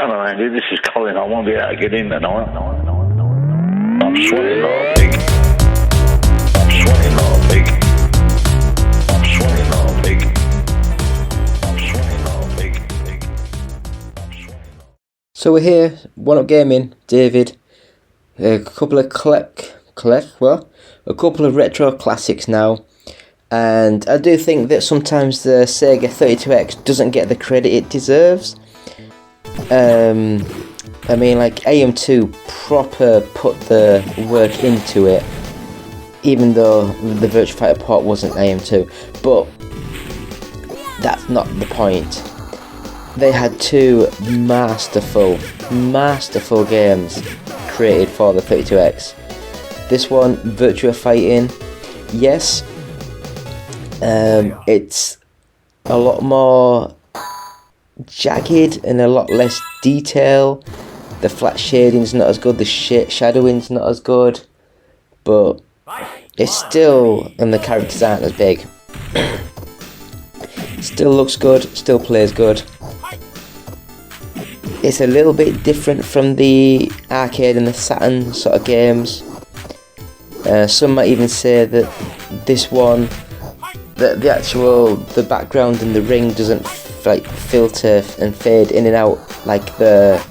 Hello, Andy. This is Colin. I won't be able to get in tonight. I'm sweating like a pig. I'm sweating like a pig. I'm sweating like a pig. I'm sweating like a pig. I'm sweating like a pig. So we're here, One Up Gaming, David. A couple of a couple of retro classics now. And I do think that sometimes the Sega 32X doesn't get the credit it deserves. I mean, like, AM2 proper put the work into it, even though the Virtua Fighter port wasn't AM2. But that's not the point. They had two masterful games created for the 32X. This one, Virtua Fighting, yes, it's a lot more jagged and a lot less detail. The flat shading's not as good, the shadowing's not as good, but it's still, and the characters aren't as big. Still looks good, still plays good. It's a little bit different from the arcade and the Saturn sort of games. Some might even say that this one, that the background in the ring doesn't like filter and fade in and out like the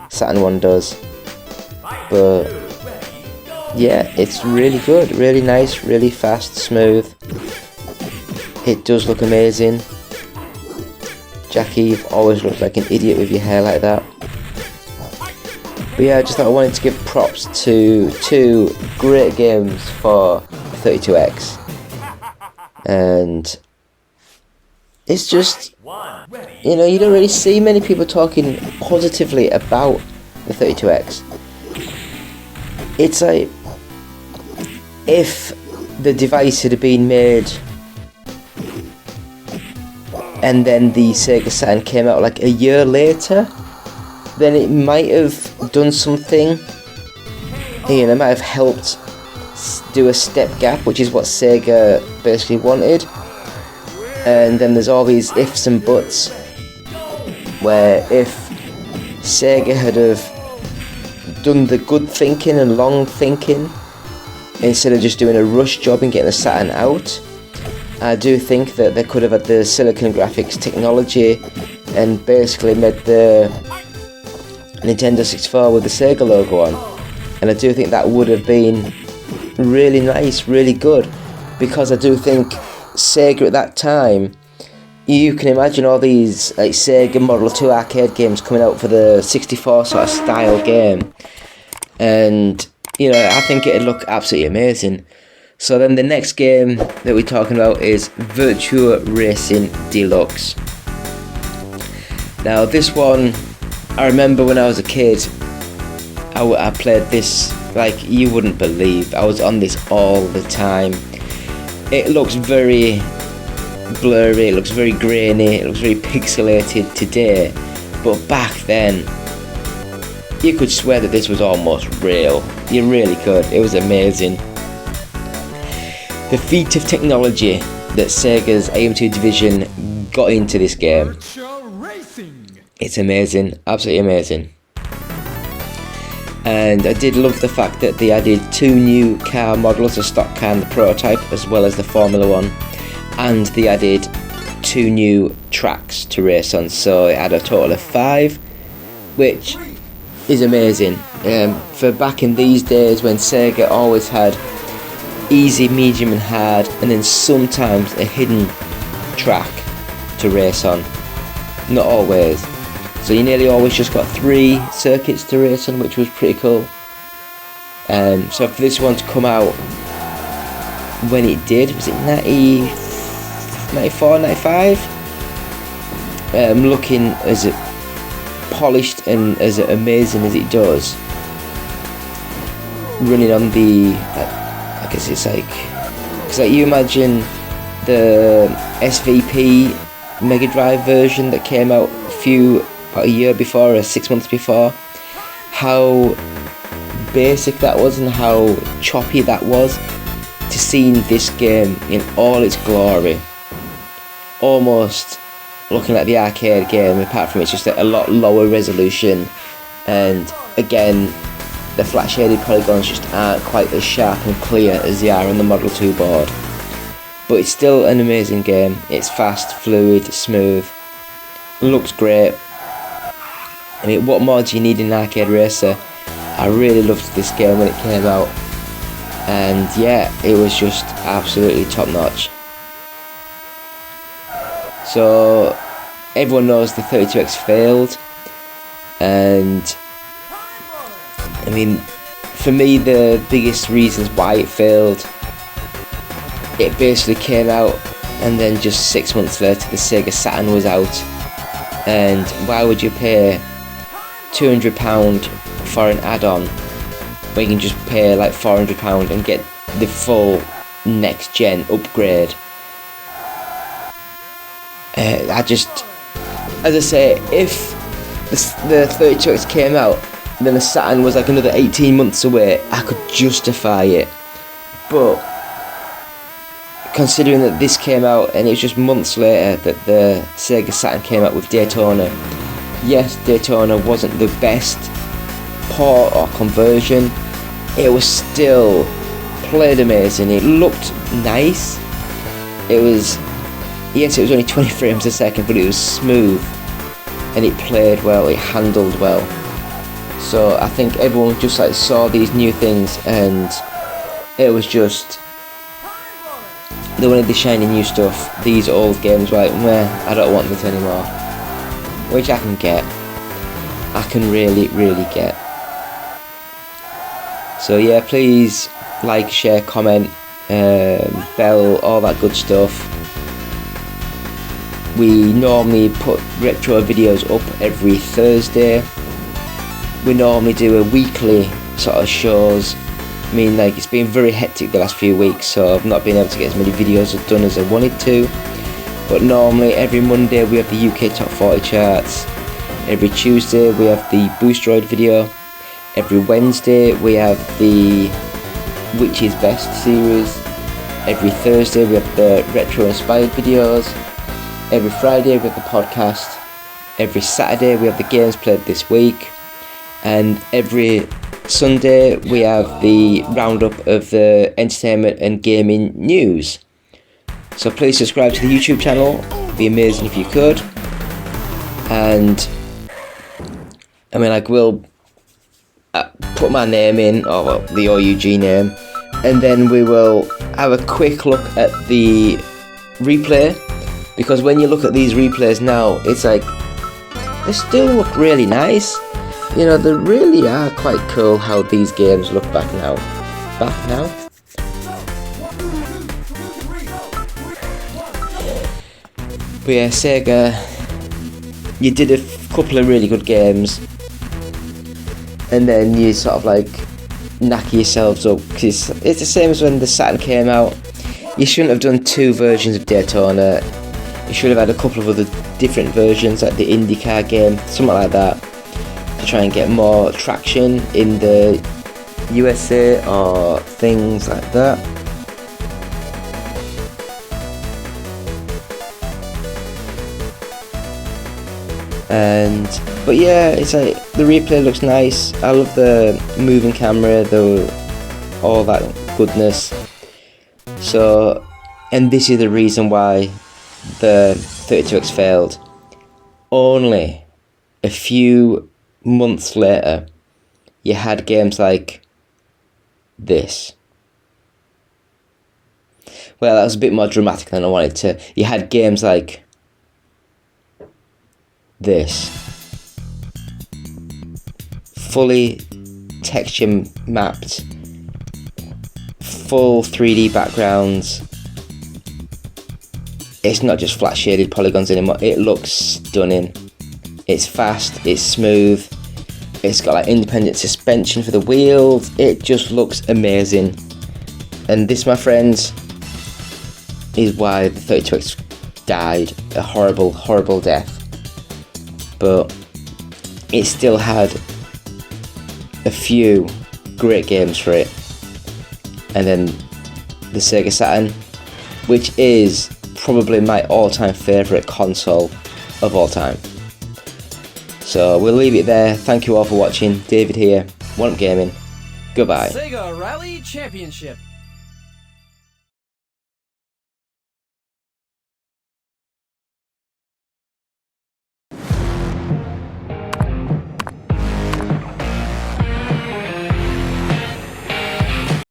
Saturn one does. But yeah, it's really good, really nice, really fast, smooth. It does look amazing. Jackie, you've always looked like an idiot with your hair like that. But yeah, I just thought I wanted to give props to two great games for 32X. And it's just, you know, you don't really see many people talking positively about the 32X. It's like, if the device had been made and then the Sega Saturn came out like a year later, then it might have done something, you know, it might have helped do a step gap, which is what Sega basically wanted. And then there's all these ifs and buts, where if Sega had have done the good thinking and long thinking instead of just doing a rush job and getting the Saturn out, I do think that they could have had the silicon graphics technology and basically made the Nintendo 64 with the Sega logo on. And I do think that would have been really nice, really good, because I do think Sega at that time, you can imagine all these like Sega Model 2 arcade games coming out for the 64 sort of style game, and you know, I think it'd look absolutely amazing. So then the next game that we're talking about is Virtua Racing Deluxe. Now this one, I remember when I was a kid, I played this like you wouldn't believe. I was on this all the time. It looks very blurry, it looks very grainy, it looks very pixelated today, but back then you could swear that this was almost real. You really could. It was amazing. The feat of technology that Sega's AM2 division got into this game, it's amazing, absolutely amazing. And I did love the fact that they added two new car models, the stock car and the prototype, as well as the Formula 1, and they added two new tracks to race on, so it had a total of 5, which is amazing. For back in these days when Sega always had easy, medium and hard, and then sometimes a hidden track to race on. Not always. So you nearly always just got 3 circuits to race on, which was pretty cool. So for this one to come out when it did, was it 94, 95? Looking as polished and as amazing as it does, running on the, I guess it's like you imagine the SVP Mega Drive version that came out about a year before or 6 months before, how basic that was and how choppy that was, to seeing this game in all its glory, almost looking at the arcade game, apart from it's just a lot lower resolution, and again, the flat shaded polygons just aren't quite as sharp and clear as they are on the Model 2 board. But it's still an amazing game. It's fast, fluid, smooth, looks great. I mean, what more do you need in an arcade racer? I really loved this game when it came out, and yeah, it was just absolutely top notch. So everyone knows the 32X failed, and I mean, for me, the biggest reasons why it failed, it basically came out and then just 6 months later the Sega Saturn was out, and why would you pay £200 for an add-on when you can just pay like £400 and get the full next gen upgrade? As I say, if the 32X came out, then the Saturn was like another 18 months away, I could justify it. But considering that this came out and it was just months later that the Sega Saturn came out with Daytona, yes, Daytona wasn't the best port or conversion, it was still played amazing. It looked nice. It was only 20 frames a second, but it was smooth and it played well, it handled well. So I think everyone just like saw these new things and it was just, they wanted the shiny new stuff. These old games were like, meh, I don't want this anymore. Which I can get. I can really get. So yeah, please like, share, comment, bell, all that good stuff. We normally put retro videos up every Thursday. We normally do a weekly sort of shows. I mean, like, it's been very hectic the last few weeks, so I've not been able to get as many videos done as I wanted to. But normally every Monday we have the UK Top 40 charts. Every Tuesday we have the Boostroid video. Every Wednesday we have the Which is Best series. Every Thursday we have the retro inspired videos. Every Friday we have the podcast. Every Saturday we have the games played this week. And every Sunday we have the roundup of the entertainment and gaming news. So please subscribe to the YouTube channel. It'd be amazing if you could. And I mean, like, we'll put my name in, or the OUG name, and then we will have a quick look at the replay, because when you look at these replays now, it's like, they still look really nice. You know, they really are quite cool how these games look back now. But yeah, Sega, you did a couple of really good games, and then you sort of like knack yourselves up, because it's the same as when the Saturn came out. You shouldn't have done two versions of Daytona. You should have had a couple of other different versions, like the IndyCar game, something like that, to try and get more traction in the USA or things like that. But yeah, it's like the replay looks nice. I love the moving camera, all that goodness. So, and this is the reason why the 32X failed. Only a few months later, you had games like this. Well, that was a bit more dramatic than I wanted to. You had games like this. Fully texture mapped, full 3D backgrounds. It's not just flat shaded polygons anymore. It looks stunning. It's fast, it's smooth, it's got like independent suspension for the wheels. It just looks amazing. And this, my friends, is why the 32X died a horrible, horrible death. But it still had a few great games for it. And then the Sega Saturn, which is probably my all-time favourite console of all time. So we'll leave it there. Thank you all for watching. David here, One Up Gaming. Goodbye. Sega Rally Championship.